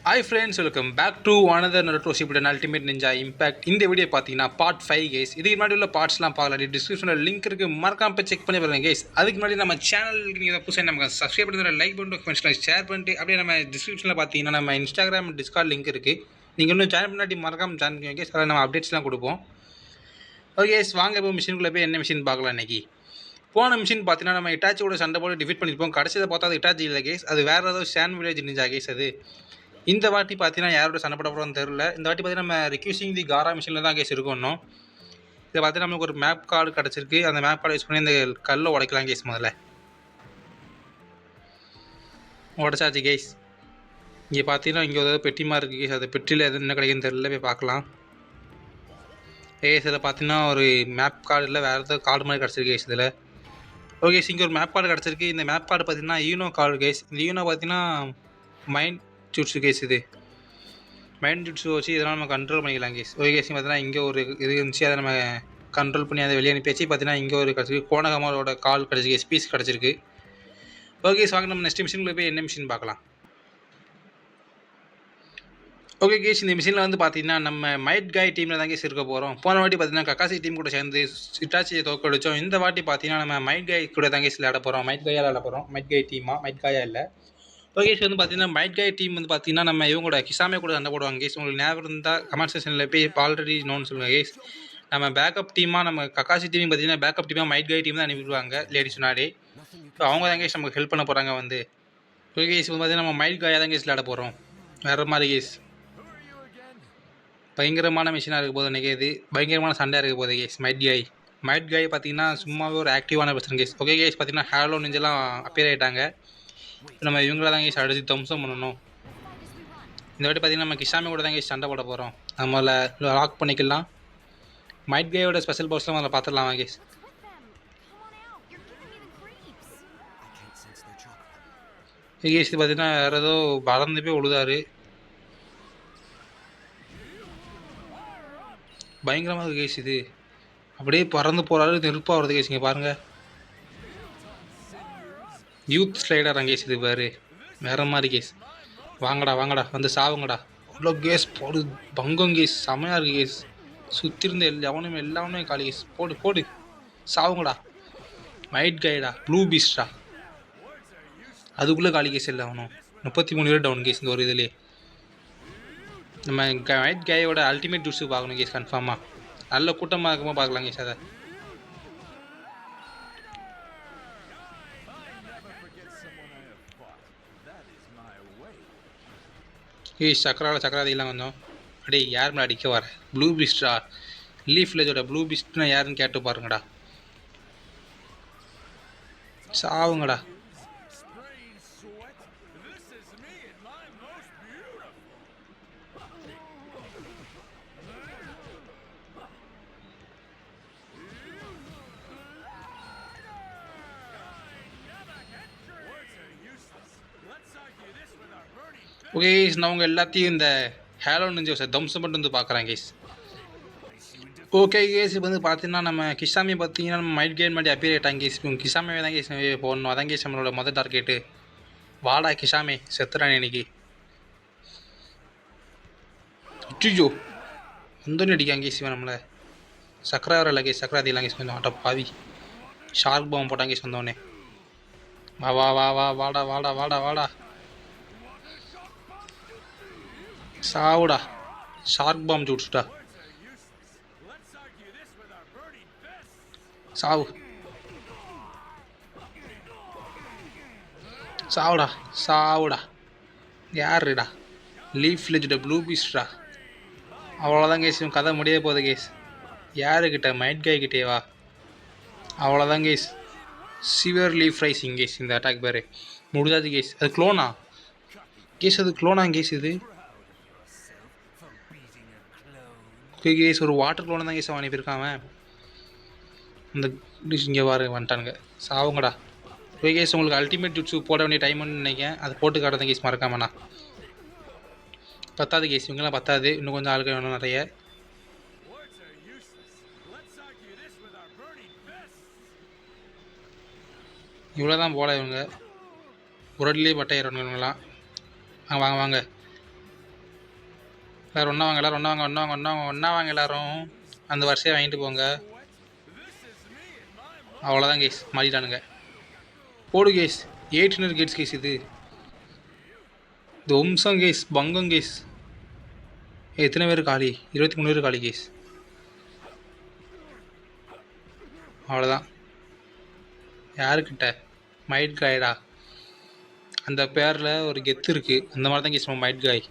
Hi friends, welcome back to another Naruto Shippuden Ultimate Ninja Impact. இந்த video பார்த்தீங்கன்னா part 5 case. இதுக்கு முன்னாடி உள்ள பார்ட்ஸ்லாம் பார்க்கலாம். டிஸ்கிரிப்ஷனில் லிங்க் இருக்குது, மறக்காம போய் செக் பண்ணி பாருங்க கேஸ். அதுக்கு முன்னாடி நம்ம சேனலுக்கு நீங்கள் புதுசாக நமக்கு சப்ஸ்கிரைப் பண்ணி லைக் பண்ணிட்டு ஃப்ரெண்ட்ஸ்லாம் ஷேர் பண்ணிட்டு அப்படியே நம்ம டிஸ்கிரிப்ஷனில் பார்த்தீங்கன்னா நம்ம இன்ஸ்டாகிராம் டிஸ்கார்ட் லிங்க் இருக்குது. நீங்கள் இன்னும் ஜாயின் பண்ணாட்டி மறக்காம ஜாயின் பண்ணுங்க கேஸ். அதில் நம்ம அப்டேட்ஸ்லாம் கொடுப்போம். ஓகே கேஸ், வாங்க இப்போ மிஷினுக்குள்ளே போய் என்ன மிஷின் பார்க்கலாம் இன்றைக்கி. போன மிஷின் பார்த்தீங்கன்னா நம்ம இட்டாச்சியோட சண்டை போட்டு டிஃபீட் பண்ணியிருப்போம். கடைசியில் பார்த்தா அது இட்டாச்சி இல்லை கேஸ், அது வேறு ஏதோ ஷான் வில்லேஜ் நிஞ்சா கேஸ். அது இந்த வாட்டி பார்த்தீங்கன்னா யாரோட சண்டை போட போகிறோம்னு தெரில. இந்த வாட்டி பார்த்தீங்கன்னா நம்ம ரிக்யூசிங் தி காரா மிஷினில் தான் கேஸ் இருக்கணும். இதை பார்த்தீங்கன்னா நமக்கு ஒரு மேப் கார்டு கிடச்சிருக்கு. அந்த மேப் கார்டு யூஸ் பண்ணி இந்த கல்லை உடைக்கலாம் கேஸ். முதல்ல உடச்சாச்சு கேஸ். இங்கே பார்த்தீங்கன்னா இங்கே ஒரு பெட்டிமா இருக்குது கேஸ். அது பெட்டியில் எது என்ன கிடைக்குன்னு தெரில, போய் பார்க்கலாம் கேஸ். இதில் பார்த்தீங்கன்னா ஒரு மேப் கார்டு இல்லை, வேறு ஏதாவது கார்டு மாதிரி கிடச்சிருக்கு கேஸ் இதில். ஓகே, இங்கே ஒரு மேப் கார்டு கிடச்சிருக்கு. இந்த மேப் கார்டு பார்த்தீங்கன்னா யூனோ கார்டு கேஸ். இந்த யூனோ பார்த்தீங்கன்னா மைண்ட் ஜூட்ஸு கேஸ். இது மைண்ட் ஜூட்ஸு வச்சு இதெல்லாம் நம்ம கண்ட்ரோல் பண்ணிக்கலாம் கேஸ். ஓகே கேஸ், பார்த்தீங்கன்னா இங்கே ஒரு இது இருந்துச்சு, அதை நம்ம கண்ட்ரோல் பண்ணி அதை வெளியே அனுப்பிச்சு. பார்த்தீங்கன்னா இங்கே ஒரு கிடச்சிருக்கு, கோணகமாரோட கால் கிடச்சிருக்கு, ஸ்பீஸ் கிடச்சிருக்கு. ஓகே கேஸ், வாங்க நம்ம நெக்ஸ்ட் மிஷினில் போய் என்ன மிஷின் பார்க்கலாம். ஓகே கேஸ், இந்த மிஷினில் வந்து பார்த்தீங்கன்னா நம்ம மைட் காய் டீமில் தான் கேஸ் இருக்க போகிறோம். போன வாட்டி பார்த்தீங்கன்னா கக்காசி டீம் கூட சேர்ந்து இட்டாச்சியை தோக்கடிச்சோம். இந்த வாட்டி பார்த்தீங்கன்னா நம்ம மைட் காய் கூட தான் கேஸ் விளையாட போகிறோம். மைட் காயாக விளையாட போகிறோம். மைட் காய் டீமா, மைட் காயா இல்லை. ஓகே கேஸ், வந்து பார்த்தீங்கன்னா மைட் காய் டீம் வந்து பார்த்தீங்கன்னா நம்ம இவங்களோட கிசாமே கூட சண்டை போடுவாங்க கேஸ். உங்களுக்கு ஞாபகம் இருந்தால் கமெண்ட் செக்ஷனில் போய் ஆல்ரெடி நோன்னு சொல்லுங்கள் கேஸ். நம்ம பேக்கப் டீமாக நம்ம கக்காசி டீம் பார்த்தீங்கன்னா பேக்கப் டீமாக மைட் காய் டீம் தான் அனுப்பிடுவாங்க லேடிஸ் முன்னாடி. ஸோ அவங்க தான் கேஸ் நமக்கு ஹெல்ப் பண்ண போகிறாங்க வந்து. ஓகே கேஸ், வந்து பார்த்தீங்கன்னா நம்ம மைட் காயாக தான் கேஸ் விளையாட போகிறோம். வேறு மாதிரி கேஸ் பயங்கரமான மிஷினாக இருக்க போது அன்றைக்கி. இது பயங்கரமான சண்டையாக இருக்க போகுது கேஸ். மைட் காய் பார்த்தீங்கன்னா சும்மாவே ஒரு ஆக்டிவான பர்சன் கேஸ். ஓகே கேஸ், பார்த்தீங்கன்னா ஹேலோ நிஞ்செல்லாம் அப்பியர் ஆகிட்டாங்க. நம்ம இவங்கள தான் கேஸ் அடித்து தம்சம் பண்ணணும். இந்த வாட்டி பார்த்தீங்கன்னா நம்ம கிசாமி கூட தான் கேஸ் சண்டை போட போகிறோம். நம்மளை லாக் பண்ணிக்கலாம். மைட் காயோட ஸ்பெஷல் பவர்ஸ்லாம் அதில் பார்த்துடலாம் கேஸ். கேஸ் பார்த்தீங்கன்னா வேறு ஏதோ பறந்து போய் விழுதாரு. பயங்கரமாக கேஸ். இது அப்படியே பறந்து போகிறாரு, நெருப்பாக வருது கேஸ். இங்கே பாருங்கள், யூத் ஸ்லைடர் கேஸ். இது பாரு, வேறு மாதிரி கேஸ். வாங்கடா வாங்கடா, வந்து சாவுங்கடா. அவ்வளோ கேஸ் போடு, பங்கம் கேஸ். செமையாக இருக்குது கேஸ். சுற்றி இருந்த எல்லாமே காலி கேஸ். போடு போடு, சாவுங்கடா. மைட் கைடா, ப்ளூ பீஸ்டா, அதுக்குள்ளே காலி கேஸ் இல்லை. அவனும் 33 பேர் டவுன் கேஸ் இந்த ஒரு இதுலேயே. நம்ம மைட் கையோட அல்டிமேட் ஜூஸு பார்க்கணும் கேஸ் கன்ஃபார்மாக. நல்ல கூட்டமாக இருக்கும்போது பார்க்கலாம் கேஸ். அதை ஏய் சக்கராதிலாம் கொஞ்சம் அடே யார் மேலே அடிக்க வர? ப்ளூ பீஸ்டா, லீஃப் வில்லேஜோட ப்ளூ பீஸ்ட்னா யாருன்னு கேட்டு பாருங்கடா. சாவுங்கடா. ஓகே கேஸ், நான் அவங்க எல்லாத்தையும் இந்த ஹேலோ நிஞ்சா தம்சம் மட்டும் வந்து பார்க்குறேன் கேஸ். ஓகே கேஸ், இப்போ வந்து பார்த்தீங்கன்னா நம்ம கிசாமி பார்த்தீங்கன்னா நம்ம மைட் கேம் மாதிரி அப்பியர் ஆகிட்டாங்க கேஸ். கிசாமே தான் கேஸ் போடணும். அதான் கேஸ் நம்மளோட மொதல் டார்கெட்டு. வாடா கிசாமே, செத்துறான் இன்னைக்கு. அச்சுஜோ வந்தோன்னு அடிக்காங்க கேஸ். இவன் நம்மளை சக்கராவரம் இல்லை கேஸ், சக்கராதிலாம் கேஸ். கொஞ்சம் ஆட்டோ பாவி ஷார்க் பாம்பு போட்டாங்க கேஸ் வந்தோடனே. வா வா வா வா வாடா வாடா வாடா வாடா, சாவுடா. ஷார்க் பாம்பு சுட்டுட்டா, சாவு சாவுடா சாவுடா. யாருடா? லீஃப் வில்லேஜோட ப்ளூ பீஸ்டா. அவ்வளோதான் கேஸ், கதை முடிய போகுது கேஸ். யாருக்கிட்ட? மைட் காய் கிட்டேவா? அவ்வளோதான் guys. Severe leaf rising guys. இந்த அட்டாக் பேர் முடிஞ்சாச்சு கேஸ். அது க்ளோனா கேஸ்? அது க்ளோனா கேஸ்? இது கேஸ் ஒரு வாட்டர் க்ளோனை தான் கேஸ் அவன் அனுப்பியிருக்கான். இந்த டிஷ் இங்கே பாரு வந்துட்டானுங்க. சாவுங்கடா. ஓகே கேஸ், உங்களுக்கு அல்டிமேட் ஜூட்ஸு போட வேண்டிய டைம்னு நினைக்கிறேன். அதை போட்டு காட்டுறேன் கேஸ் மறக்காமண்ணா. பத்தாது கேஸ், இவங்கெல்லாம் பத்தாது. இன்னும் கொஞ்சம் ஆளுக்கு வேணும் நிறைய. இவ்வளோ தான் போல இவங்க. ஒரு அடிலேயே பட்டையிறவங்களாம். வாங்க வாங்க வாங்க எல்லோரும் ஒன்றா வாங்க, எல்லோரும் ஒன்றா வாங்க, ஒன்றா வாங்க, ஒன்றா வாங்க, ஒன்றா வாங்க எல்லோரும். அந்த வரிசையை வாங்கிட்டு போங்க. அவ்வளோதான் கேஸ், மாறிட்டானுங்க. போடு கேஸ், 800 கேட்ஸ் கேஸ். இது வம்சம் கேஸ், பங்கம் கேஸ். எத்தனை பேர் காலி? 23 பேர் காலி கேஸ். அவ்வளோதான். யாருக்கிட்ட? மைட் காய்டா. அந்த பேரில் ஒரு கெத்து இருக்குது. அந்த மாதிரி தான் கேஸ் நம்ம மைட் காய்.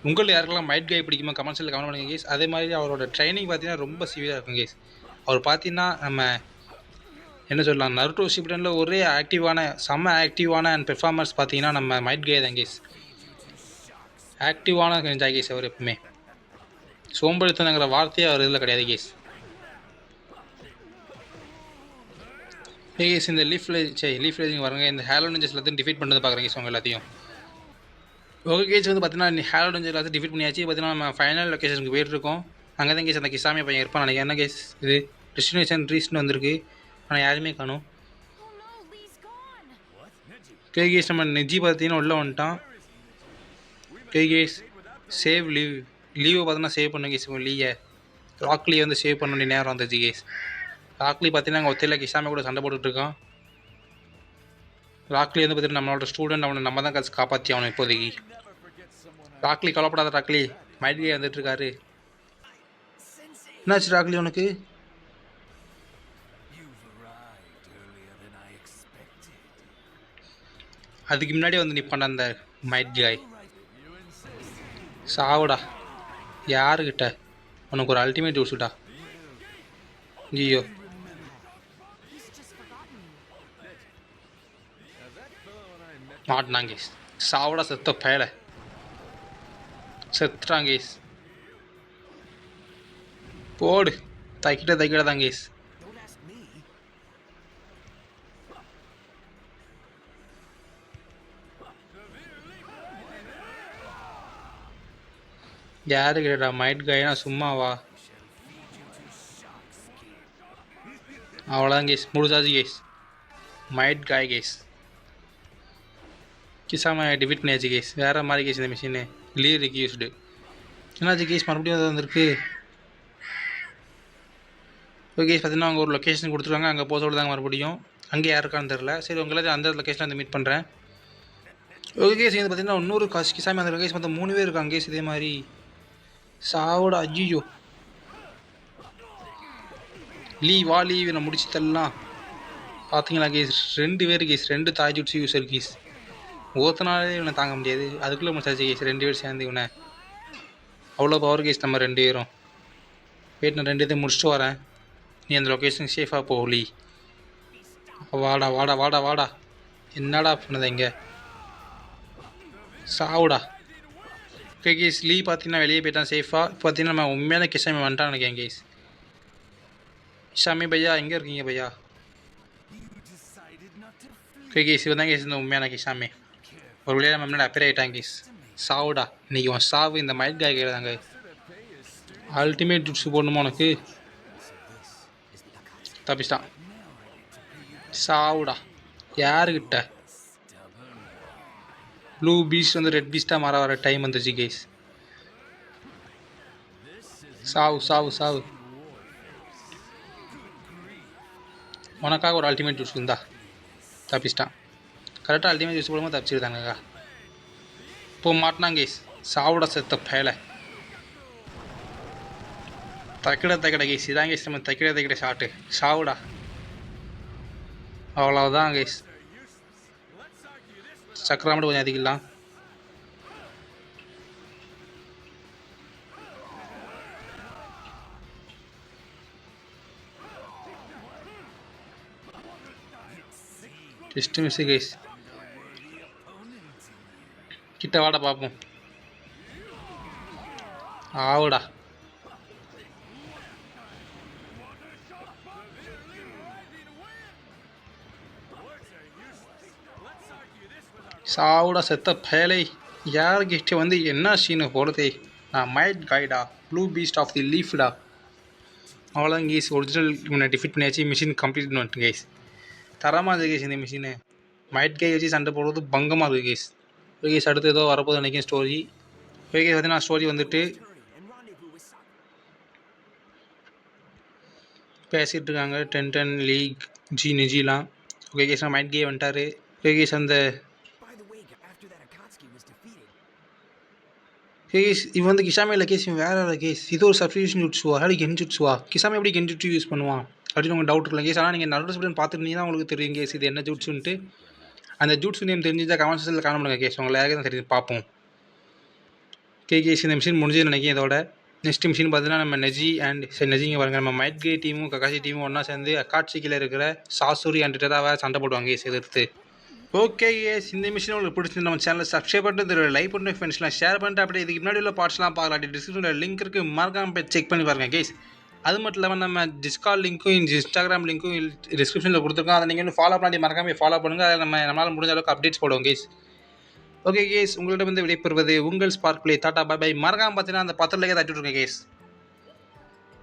உங்களில் யாருக்கெல்லாம் மைட் காய் பிடிக்குமா கமெண்ட்ஸில் கமெண்ட் பண்ணுங்க கேஸ். அதே மாதிரி அவரோட ட்ரைனிங் பார்த்தீங்கன்னா ரொம்ப சிவியராக இருக்கும் கேஸ். அவர் பார்த்தீங்கன்னா நம்ம என்ன சொல்லலாம், நருட்டோ ஷிப்புடனில் ஒரே செம்ம ஆக்டிவான அண்ட் பெர்ஃபார்மன்ஸ் பார்த்தீங்கன்னா நம்ம மைட் காய் தான் கேஸ். ஆக்டிவான நிஞ்சாய் கேஸ். அவர் எப்பவுமே சோம்பேறித்தனங்கிற வார்த்தையே அவர் இதில் கிடையாது கேஸ். கேஸ் இந்த லீஃப் வில்லேஜிங் வரங்க. இந்த ஹேலோ நிஞ்சஸ் எல்லாத்தையும் டிஃபீட் பண்ணுறது பார்க்குறேன் கேஸ். அவங்க எல்லாத்தையும் ஓகே கேஸ் வந்து பார்த்தீங்கன்னா ஹேலோ நிஞ்சஸ் எல்லாத்தையும் டிஃபீட் பண்ணியாச்சு. பார்த்தீங்கன்னா நம்ம ஃபைனல் லொக்கேஷனுக்கு போயிட்டுருக்கோம். அங்கே தான் கேஸ் அந்த கிசாமி பையன் இருப்பான் நினைக்கிறேன். என்ன கேஸ் இது? டெஸ்டினேஷன் ரீஸ்னு வந்திருக்கு, ஆனால் யாருமே காணும். கே கேஸ் நம்ம நெஜி பார்த்தீங்கன்னா உள்ளே வந்துட்டான். கே கேஸ் சேவ் லீவை பார்த்தீங்கன்னா சேவ் பண்ண கேஸ். ராக்லி வந்து சேவ் பண்ண வேண்டிய நேரம் வந்துச்சு கேஸ். ராக்லி பார்த்தீங்கன்னா அங்கே ஒத்தையில் கிசாமி கூட சண்டை போட்டுட்ருக்கான். ராக்லி வந்து பார்த்தீங்கன்னா நம்மளோட ஸ்டூடெண்ட், அவனை நம்ம தான் காப்பாற்றி அவனை இப்போதைக்கு. ராக்லி கவலைப்படாத ராக்லி, மைட்கே வந்துட்டுருக்காரு. என்னாச்சு ராக்லி உனக்கு? அதுக்கு முன்னாடி வந்து நிற்பான் அந்த மைட் காய். சாவுடா. யாருக்கிட்ட? உனக்கு ஒரு அல்டிமேட் யூஸ்டா. ஐயோ மாட்டினாங்க. சாவடா செத்த பயல. செத்துட்டான் கேஸ். போடு. தைக்கிட்ட தான் கேஸ். யாரு கேட்டா? மைட் காய்னா சும்மாவா? அவ்வளோதான் கேஸ், முடிச்சாச்சு கேஸ். மைட் காய் கேஸ் கிசாம டிஃபீட் பண்ணியாச்சு கேஸ். வேறு மாதிரி கேஸ் இந்த மிஷினு. லீருக்கு யூஸ்டு. என்னாச்சு கேஸ்? மறுபடியும் அது வந்திருக்கு. ஓகே கேஸ், பார்த்தீங்கன்னா அவங்க ஒரு லொக்கேஷன் கொடுத்துருவாங்க. அங்கே போக சொல்லுதாங்க மறுபடியும். அங்கே யார் இருக்கான்னு தெரில. சரி உங்களை அந்த லொக்கேஷனில் வந்து மீட் பண்ணுறேன். ஓகே கேஸ், இது பார்த்தீங்கன்னா இன்னொரு கிசாமி அந்த கேஸ் மொத்தம் 3 பேர் இருக்காங்க கேஸ். இதே மாதிரி சாவோட. அஜியோ வா இவனை முடிச்சு தரலாம். பார்த்தீங்களா கேஸ்? 2 பேர் கேஸ். 2 taijutsu user guys. ஒருத்தனாலே இவனை தாங்க முடியாது. அதுக்குள்ளே முடிச்சாச்சு கேஸ். 2 பேர் சேர்ந்து இவனை அவ்வளோ பவர் கேஸ். நம்ம 2 பேரும் போய்ட்டு நான் 2 இதையும் முடிச்சுட்டு வரேன். நீ அந்த லொக்கேஷனுக்கு சேஃபாக போகலி. வாடா வாடா வாடா வாடா. என்னடா பண்ணுது இங்கே? சாவுடா. ஓகே கேஸ், பார்த்தீங்கன்னா வெளியே போய்ட்டான் சேஃபாக. இப்போ பார்த்தீங்கன்னா நம்ம உண்மையான கிசாமி வந்துட்டான்னு நினைக்கிறேன் கேஸ். கிசாமி பையா எங்கே இருக்கீங்க பையா? ஓகே கேஸ், இவன் தான் கேஸ் இந்த உண்மையான கிசாமி. ஒரு வழியாக நம்ம முன்னாடி அப்பேர் ஆகிட்டான் கேஸ். சாவுடா. இன்றைக்கி உன் சாவு இந்த மைட் காய் கேட்குறாங்க. அல்டிமேட் ஜுட்ஸு போடணுமா உனக்கு? தப்பிச்சிட்டான். சாவுடா. யாருக்கிட்ட? ப்ளூ பீஸ்ட் வந்து ரெட் பீஸ்ட்டாக மாற வர டைம் வந்துச்சு கேஸ். சாவு சாவு சாவு. உனக்காக ஒரு அல்டிமேட் ஜூஸ் இருந்தா. தப்பிச்சிட்டான். கரெக்டாக அல்டிமேட் ஜூஸ் போடும்போது தப்பிச்சிருந்தாங்கக்கா. இப்போ மாட்டினாங்க கேஸ். சாவுட செத்த பயல. தைக்கிட கேஸ். இதான் கேஸ் நம்ம தைக்கிட ஷாட்டு. சாவுடா. அவ்வளோதான் கேஸ். சக்கரா மட்டும் கொஞ்சம் அதிகலாம். Just miss case. கிட்ட வாட பார்ப்போம். ஆவுடா. சாவுடா செத்த பயலை. யாருக்கிட்ட வந்து என்ன சீனு போடுதே? நான் மைட் காய்டா, ப்ளூ பீஸ்ட் ஆஃப் தி லீஃப்டா. அவ்வளோதான் கேஸ். ஒரிஜினல் இவனை டிஃபீட் பண்ணியாச்சு. மிஷின் கம்ப்ளீட் பண்ணிட்டு கேஸ். தரமாக இருந்தது கேஸ் இந்த மிஷினு. மைட் கை வச்சு சண்டை போடுறது பங்கமாக இருக்குது கேஸ். ஓகே கேஸ், அடுத்து ஏதோ வரப்போது நினைக்கிறேன் ஸ்டோரி. ஓகே கேஸ், பார்த்தீங்கன்னா ஸ்டோரி வந்துட்டு பேசிகிட்டு இருக்காங்க. 10-10 லீக் நிஜிலாம். ஓகே கேஸ், மைட் கே வந்துட்டார். ஓகே கேஸ், அந்த கேஸ் இவன் வந்து கிசாமே இல்லை கேஸ், இவன் வேற இல்லை கேஸ். இது ஒரு சப்ஸ்டியூஷன் ஜுட்ஸுவா, அப்படி கென்ஜுட்ஸுவா? கிசாமே எப்படி கென்ஜுட்ஸு யூஸ் பண்ணுவான் அப்படின்னு உங்களுக்கு டவுட் இல்லை கேஸ். ஆனால் நீங்கள் நடுவில் ஸ்பிளன் பார்த்துருந்தீங்கன்னா தான் உங்களுக்கு தெரியும் கேஸ் இது என்ன ஜூட்ஸுன்ட்டு. அந்த ஜூட்ஸு நேம் தெரிஞ்சுதான் கமெண்ட் செக்ஷனில் காண முடியுங்க கேஸ். உங்களை யாருக்கு தான் தெரியுது பார்ப்போம். கேஸ் இந்த மிஷின் முடிஞ்சு நினைக்கிறேன். இதோட நெக்ஸ்ட் மிஷின் பார்த்தீங்கன்னா நம்ம நெஜி அண்ட் நெஜிங்க பாருங்கள், நம்ம மைட் கே டீமும் ககாசி டீமும் ஒன்றா சேர்ந்து அக்காட்சிக்கில் இருக்கிற சாசூரி அண்ட் டெராவை சண்டை போடுவாங்க கேஸ் எதிர்த்து. ஓகே கேஸ், இந்த மிஷின் உங்களுக்கு பிடிச்சிருந்து நம்ம சேனலை சப்ஸ்கிரைப் பண்ணிட்டு லைக் பண்ணிட்டு ஃப்ரெண்ட்ஸ்லாம் ஷேர் பண்ணிட்டு அப்படியே இதுக்கு முன்னாடி உள்ள பார்ட்ஸ்லாம் பார்க்கலாம். டிஸ்கிரிப்ஷனில் லிங்க் இருக்குது, மறக்காம போய் செக் பண்ணி பாருங்கள் கேஸ். அது மட்டும் இல்லாமல் நம்ம டிஸ்கார்ட் லிங்க்கும் இன்ஸ்டாகிராம் லிங்க்கும் டிஸ்கிரிப்ஷனில் கொடுத்துருக்கோம். அதை நீங்கள் வந்து ஃபாலோ பண்ணி மறக்காம ஃபாலோ பண்ணுங்கள். அதை நம்மளால் முடிஞ்ச அளவுக்கு அப்டேட்ஸ் போடுவோம் கேஸ். ஓகே கேஸ், உங்கள்கிட்ட வந்து விடைபெறுவது உங்கள் Spark Play. Tata bye bye. மறக்காம பார்த்தீங்கன்னா அந்த 10 லைக்கை தட்டி விட்ருங்க கேஸ்.